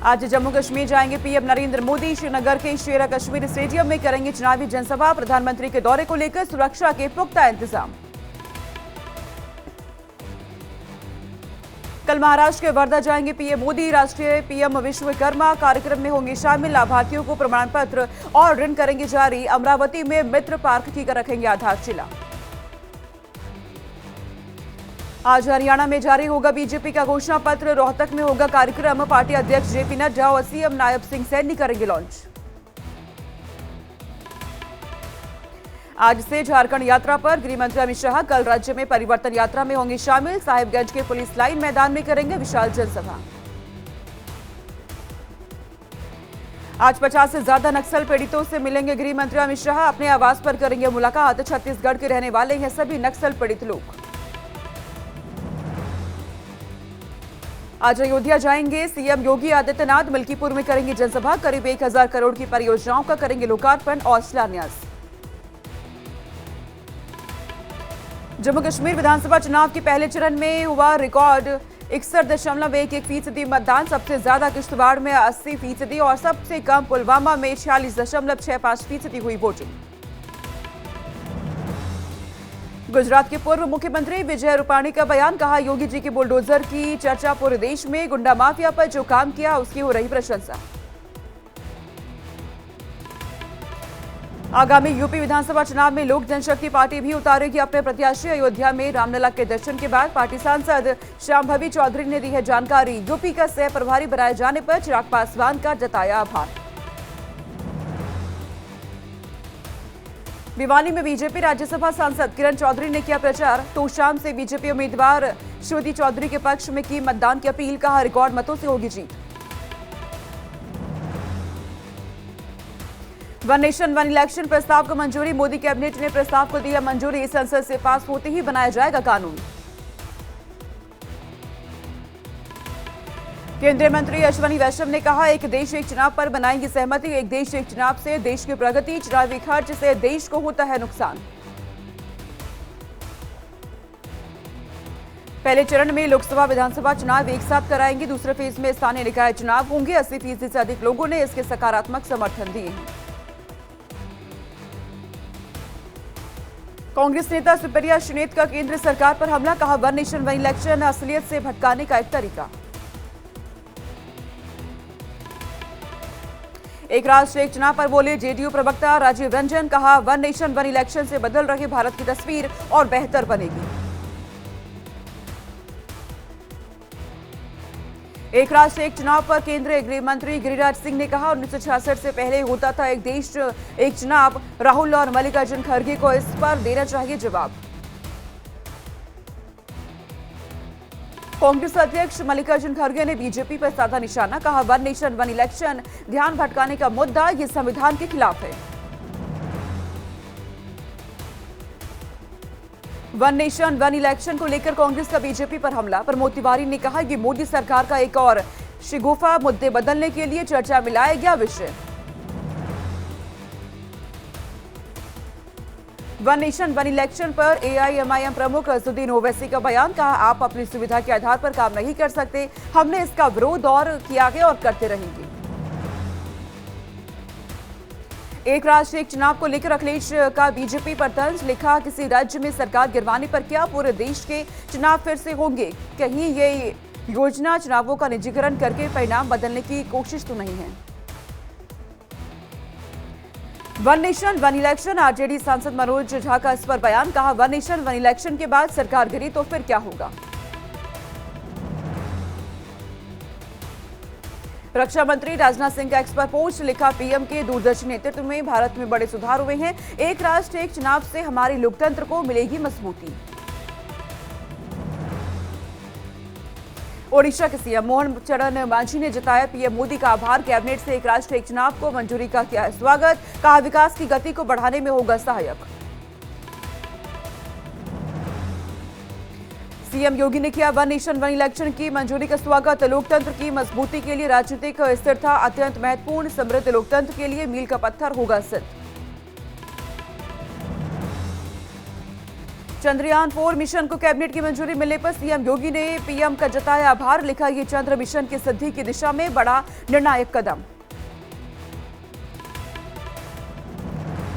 आज जम्मू कश्मीर जाएंगे पीएम नरेंद्र मोदी। श्रीनगर के शेर कश्मीर स्टेडियम में करेंगे चुनावी जनसभा। प्रधानमंत्री के दौरे को लेकर सुरक्षा के पुख्ता इंतजाम। कल महाराष्ट्र के वर्धा जाएंगे पीएम मोदी। राष्ट्रीय पीएम विश्वकर्मा कार्यक्रम में होंगे शामिल। लाभार्थियों को प्रमाण पत्र और ऋण करेंगे जारी। अमरावती में मित्र पार्क की रखेंगे आधारशिला। आज हरियाणा में जारी होगा बीजेपी का घोषणा पत्र। रोहतक में होगा कार्यक्रम। पार्टी अध्यक्ष जेपी नड्डा और सीएम नायब सिंह सैनी करेंगे लॉन्च। आज से झारखंड यात्रा पर गृह मंत्री अमित शाह। कल राज्य में परिवर्तन यात्रा में होंगे शामिल। साहिबगंज के पुलिस लाइन मैदान में करेंगे विशाल जनसभा। आज 50 से ज्यादा नक्सल पीड़ितों से मिलेंगे गृह मंत्री अमित शाह। अपने आवास पर करेंगे मुलाकात। छत्तीसगढ़ के रहने वाले हैं सभी नक्सल पीड़ित लोग। आज अयोध्या जाएंगे सीएम योगी आदित्यनाथ। मिल्कीपुर में करेंगे जनसभा। करीब 1000 करोड़ की परियोजनाओं का करेंगे लोकार्पण और शिलान्यास। जम्मू कश्मीर विधानसभा चुनाव के पहले चरण में हुआ रिकॉर्ड 61.11% मतदान। सबसे ज्यादा किश्तवाड़ में 80% और सबसे कम पुलवामा में 46.65% हुई वोटिंग। गुजरात के पूर्व मुख्यमंत्री विजय रूपाणी का बयान। कहा, योगी जी के बुलडोजर की चर्चा पूरे देश में। गुंडा माफिया पर जो काम किया उसकी हो रही प्रशंसा। आगामी यूपी विधानसभा चुनाव में लोक जनशक्ति पार्टी भी उतारेगी अपने प्रत्याशी। अयोध्या में रामलला के दर्शन के बाद पार्टी सांसद श्यामभवी चौधरी ने दी है जानकारी। यूपी का सह प्रभारी बनाए जाने पर चिराग पासवान का जताया आभार। भिवानी में बीजेपी राज्यसभा सांसद किरण चौधरी ने किया प्रचार। तोशाम से बीजेपी उम्मीदवार श्रुति चौधरी के पक्ष में की मतदान की अपील। कहा, रिकॉर्ड मतों से होगी जीत। वन नेशन वन इलेक्शन प्रस्ताव को मंजूरी। मोदी कैबिनेट ने प्रस्ताव को दिया मंजूरी। संसद से पास होते ही बनाया जाएगा कानून। केंद्रीय मंत्री अश्विनी वैष्णव ने कहा, एक देश एक चुनाव पर बनाएंगे सहमति। एक देश एक चुनाव से देश की प्रगति। चुनावी खर्च से देश को होता है नुकसान। पहले चरण में लोकसभा विधानसभा चुनाव एक साथ कराएंगे। दूसरे फेज में स्थानीय निकाय चुनाव होंगे। 80% से अधिक लोगों ने इसके सकारात्मक समर्थन दिए हैं। कांग्रेस नेता सुप्रिया श्रीनेत का केंद्र सरकार पर हमला। कहा, वन नेशन वन इलेक्शन असलियत से भटकाने का एक तरीका। एक राष्ट्र एक चुनाव पर बोले जेडीयू प्रवक्ता राजीव रंजन। कहा, वन नेशन वन इलेक्शन से बदल रहे भारत की तस्वीर और बेहतर बनेगी। एक राष्ट्र एक चुनाव पर केंद्रीय गृह मंत्री गिरिराज सिंह ने कहा, 1966 से पहले होता था एक देश एक चुनाव। राहुल और मल्लिकार्जुन खड़गे को इस पर देना चाहिए जवाब। कांग्रेस अध्यक्ष मल्लिकार्जुन खड़गे ने बीजेपी पर साधा निशाना। कहा, वन नेशन वन इलेक्शन ध्यान भटकाने का मुद्दा, ये संविधान के खिलाफ है। वन नेशन वन इलेक्शन को लेकर कांग्रेस का बीजेपी पर हमला। प्रमोद तिवारी ने कहा, ये मोदी सरकार का एक और शिगुफा। मुद्दे बदलने के लिए चर्चा में लाया गया विषय। वन नेशन वन इलेक्शन पर एआईएमआईएम प्रमुख असदुद्दीन ओवैसी का बयान। कहा, आप अपनी सुविधा के आधार पर काम नहीं कर सकते। हमने इसका विरोध और किया है और करते रहेंगे। एक राष्ट्र एक चुनाव को लेकर अखिलेश का बीजेपी पर तंज। लिखा, किसी राज्य में सरकार गिरवाने पर क्या पूरे देश के चुनाव फिर से होंगे? कहीं ये योजना चुनावों का निजीकरण करके परिणाम बदलने की कोशिश तो नहीं है। One nation one election RJD सांसद मनोज झा का इस पर बयान। कहा, वन नेशन वन इलेक्शन के बाद सरकार गिरी तो फिर क्या होगा? रक्षा मंत्री राजनाथ सिंह का एक्स पर पोस्ट। लिखा, पीएम के दूरदर्शी नेतृत्व में भारत में बड़े सुधार हुए हैं। एक राष्ट्र एक चुनाव से हमारे लोकतंत्र को मिलेगी मजबूती। ओडिशा के सीएम मोहन चरण मांझी ने जताया पीएम मोदी का आभार। कैबिनेट से एक राष्ट्र एक चुनाव को मंजूरी का किया है स्वागत। कहा, विकास की गति को बढ़ाने में होगा सहायक। सीएम योगी ने किया वन नेशन वन इलेक्शन की मंजूरी का स्वागत। लोकतंत्र की मजबूती के लिए राजनीतिक स्थिरता अत्यंत महत्वपूर्ण। समृद्ध लोकतंत्र के लिए मील का पत्थर होगा सिद्ध। चंद्रयान 4 मिशन को कैबिनेट की मंजूरी मिलने पर सीएम योगी ने पीएम का जताया आभार। लिखा, ये चंद्र मिशन की सिद्धि की दिशा में बड़ा निर्णायक कदम।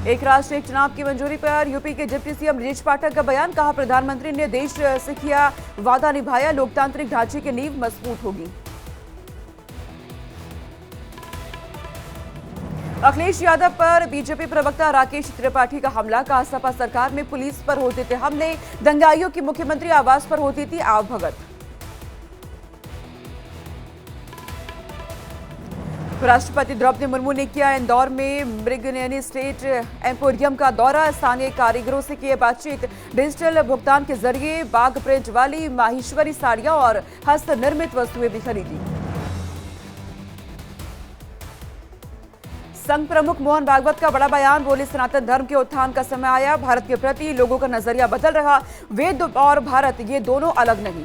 एक राष्ट्र एक चुनाव की मंजूरी पर यूपी के डिप्टी सीएम ब्रजेश पाठक का बयान। कहा, प्रधानमंत्री ने देश से किया वादा निभाया, लोकतांत्रिक ढांचे की नींव मजबूत होगी। अखिलेश यादव पर बीजेपी प्रवक्ता राकेश त्रिपाठी का हमला। कहा, सपा सरकार में पुलिस पर होते थे हमले, दंगाइयों की मुख्यमंत्री आवास पर होती थी आवभगत। राष्ट्रपति द्रौपदी मुर्मू ने किया इंदौर में मृगनयनी स्टेट एम्पोरियम का दौरा। स्थानीय कारीगरों से किए बातचीत। डिजिटल भुगतान के जरिए बाग प्रिंट वाली माहेश्वरी साड़ियां और हस्त निर्मित वस्तुएं भी खरीदी। संघ प्रमुख मोहन भागवत का बड़ा बयान। बोले, सनातन धर्म के उत्थान का समय आया, भारत के प्रति लोगों का नजरिया बदल रहा, वेद और भारत ये दोनों अलग नहीं।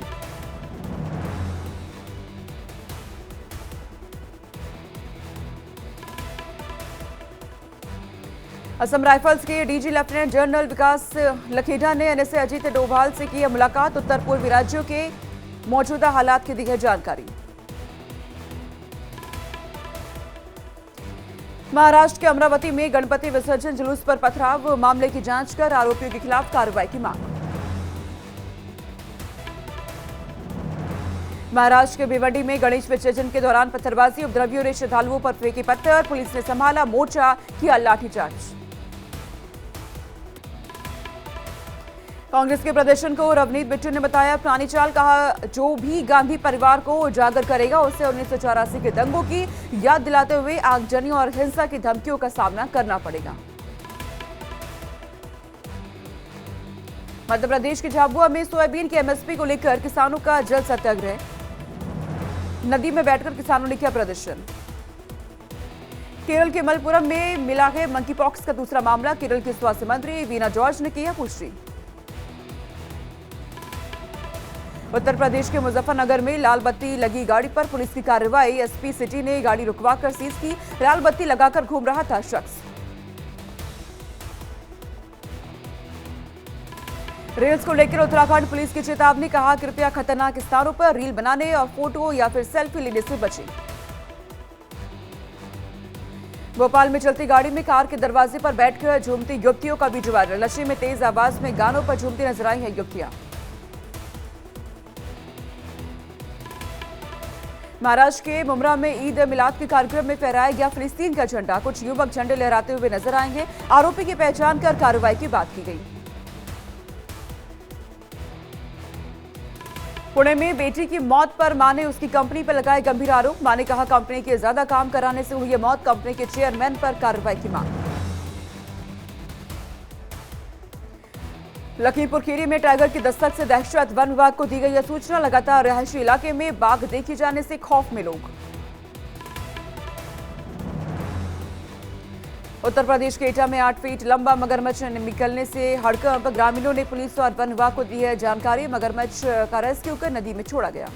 असम राइफल्स के डीजी लेफ्टिनेंट जनरल विकास लखेड़ा ने एनएसए अजीत डोभाल से की मुलाकात। उत्तर पूर्वी राज्यों के मौजूदा हालात की दी है जानकारी। महाराष्ट्र के अमरावती में गणपति विसर्जन जुलूस पर पथराव। मामले की जांच कर आरोपियों के खिलाफ कार्रवाई की मांग। महाराष्ट्र के भिवंडी में गणेश विसर्जन के दौरान पत्थरबाजी। उपद्रवियों ने श्रद्धालुओं पर फेंके पत्थर। पुलिस ने संभाला मोर्चा, किया लाठीचार्ज। कांग्रेस के प्रदर्शन को रवनीत बिट्टू ने बताया पुरानी चाल। कहा, जो भी गांधी परिवार को उजागर करेगा उसे 1984 के दंगों की याद दिलाते हुए आगजनी और हिंसा की धमकियों का सामना करना पड़ेगा। मध्य प्रदेश के झाबुआ में सोयाबीन की एमएसपी को लेकर किसानों का जल सत्याग्रह। नदी में बैठकर किसानों ने किया प्रदर्शन। केरल के मलपुरम में मिला है मंकी पॉक्स का दूसरा मामला। केरल के स्वास्थ्य मंत्री वीना जॉर्ज ने किया पुष्टि। उत्तर प्रदेश के मुजफ्फरनगर में लाल बत्ती लगी गाड़ी पर पुलिस की कार्रवाई। एसपी सिटी ने गाड़ी रुकवाकर सीज की। लाल बत्ती लगाकर घूम रहा था शख्स। रील्स को लेकर उत्तराखंड पुलिस की चेतावनी। कहा, कृपया खतरनाक स्थानों पर रील बनाने और फोटो या फिर सेल्फी लेने से बचें। भोपाल में चलती गाड़ी में कार के दरवाजे पर बैठकर झूमती युवतियों का वीडियो वायरल। नशे में तेज आवाज में गानों पर झूमती नजर आई हैं युवतियां। महाराष्ट्र के मुमरा में ईद मिलाद के कार्यक्रम में फहराया गया फिलिस्तीन का झंडा। कुछ युवक झंडे लहराते हुए नजर आएंगे। आरोपी की पहचान कर कार्रवाई की बात की गई। पुणे में बेटी की मौत पर मां ने उसकी कंपनी पर लगाए गंभीर आरोप। मां ने कहा, कंपनी के ज्यादा काम कराने से हुई मौत। कंपनी के चेयरमैन पर कार्रवाई की मांग। लखीमपुर खीरी में टाइगर की दस्तक से दहशत। वन विभाग को दी गई यह सूचना। लगातार रिहायशी इलाके में बाघ देखे जाने से खौफ में लोग। उत्तर प्रदेश के एटा में 8 फीट लंबा मगरमच्छ निकलने से हड़कंप। ग्रामीणों ने पुलिस और वन विभाग को दी है जानकारी। मगरमच्छ का रेस्क्यू कर नदी में छोड़ा गया।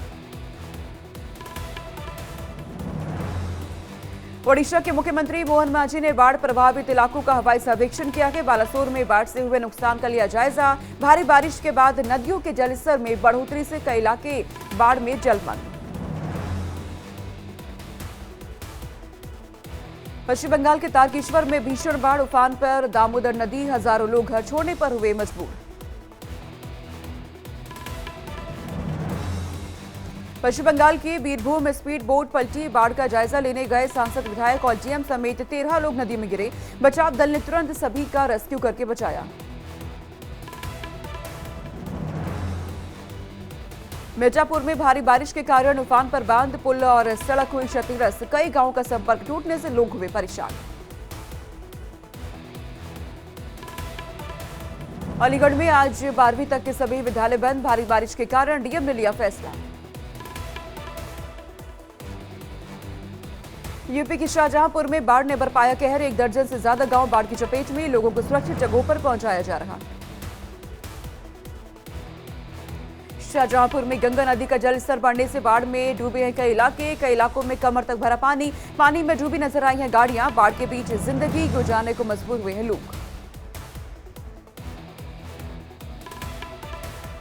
ओडिशा के मुख्यमंत्री मोहन मांझी ने बाढ़ प्रभावित इलाकों का हवाई सर्वेक्षण किया है। बालासोर में बाढ़ से हुए नुकसान का लिया जायजा। भारी बारिश के बाद नदियों के जलस्तर में बढ़ोतरी से कई इलाके बाढ़ में जलमग्न। पश्चिम बंगाल के तारकेश्वर में भीषण बाढ़। उफान पर दामोदर नदी। हजारों लोग घर छोड़ने पर हुए मजबूर। पश्चिम बंगाल के बीरभूम स्पीड बोट पलटी। बाढ़ का जायजा लेने गए सांसद, विधायक और जीएम समेत 13 लोग नदी में गिरे। बचाव दल ने तुरंत सभी का रेस्क्यू करके बचाया। मिर्जापुर में भारी बारिश के कारण उफान पर बांध, पुल और सड़क हुई क्षतिग्रस्त। कई गांवों का संपर्क टूटने से लोग हुए परेशान। अलीगढ़ में आज 12वीं तक के सभी विद्यालय बंद। भारी बारिश के कारण डीएम ने लिया फैसला। यूपी के शाहजहांपुर में बाढ़ ने बरपाया कहर। 1 दर्जन से ज्यादा गांव बाढ़ की चपेट में। लोगों को सुरक्षित जगहों पर पहुंचाया जा रहा। शाहजहांपुर में गंगा नदी का जलस्तर बढ़ने से बाढ़ में डूबे हैं कई इलाके। कई इलाकों में कमर तक भरा पानी। पानी में डूबी नजर आई हैं गाड़ियां। बाढ़ के बीच जिंदगी गुजारने को मजबूर हुए हैं लोग।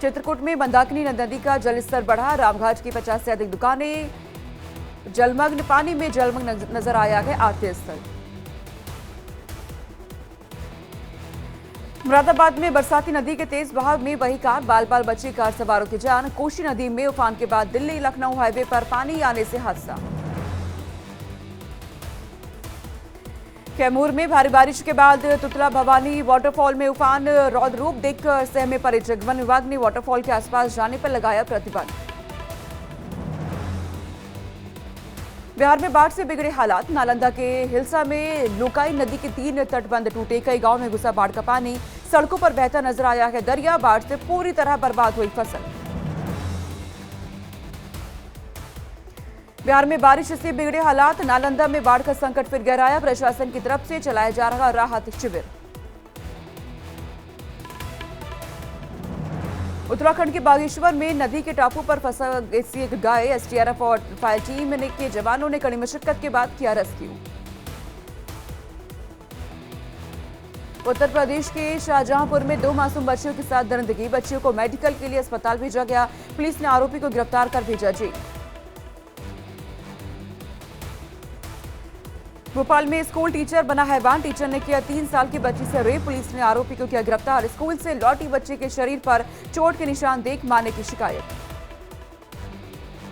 चित्रकूट में मंदाकिनी नदी का जलस्तर बढ़ा। रामघाट की 50 से अधिक दुकानें जलमग्न, पानी में जलमग्न नजर आया है आरती स्थल। मुरादाबाद में बरसाती नदी के तेज बहाव में बही कार, बाल बाल बची कार सवारों की जान। कोसी नदी में उफान के बाद दिल्ली लखनऊ हाईवे पर पानी आने से हादसा। कैमूर में भारी बारिश के बाद तुतला भवानी वाटरफॉल में उफान, रौद्र रूप देखकर सहमे पर्यटक। वन विभाग ने वाटरफॉल के आसपास जाने पर लगाया प्रतिबंध। बिहार में बाढ़ से बिगड़े हालात। नालंदा के हिल्सा में लोकाई नदी के 3 तटबंध टूटे। कई गांव में घुसा बाढ़ का पानी, सड़कों पर बहता नजर आया है दरिया। बाढ़ से पूरी तरह बर्बाद हुई फसल। बिहार में बारिश से बिगड़े हालात। नालंदा में बाढ़ का संकट फिर गहराया। प्रशासन की तरफ से चलाया जा रहा राहत शिविर। उत्तराखंड के बागेश्वर में नदी के टापू पर फंसा एक गाय। एसडीआरएफ और फायर टीम के जवानों ने कड़ी मशक्कत के बाद किया रेस्क्यू। उत्तर प्रदेश के शाहजहांपुर में 2 मासूम बच्चियों के साथ दरिंदगी। बच्चियों को मेडिकल के लिए अस्पताल भेजा गया। पुलिस ने आरोपी को गिरफ्तार कर भेजा जेल। भोपाल में स्कूल टीचर बना हैवान। टीचर ने किया 3 साल की बच्ची से रेप। पुलिस ने आरोपी को किया गिरफ्तार। स्कूल से लौटी बच्ची के शरीर पर चोट के निशान देख मां ने की शिकायत।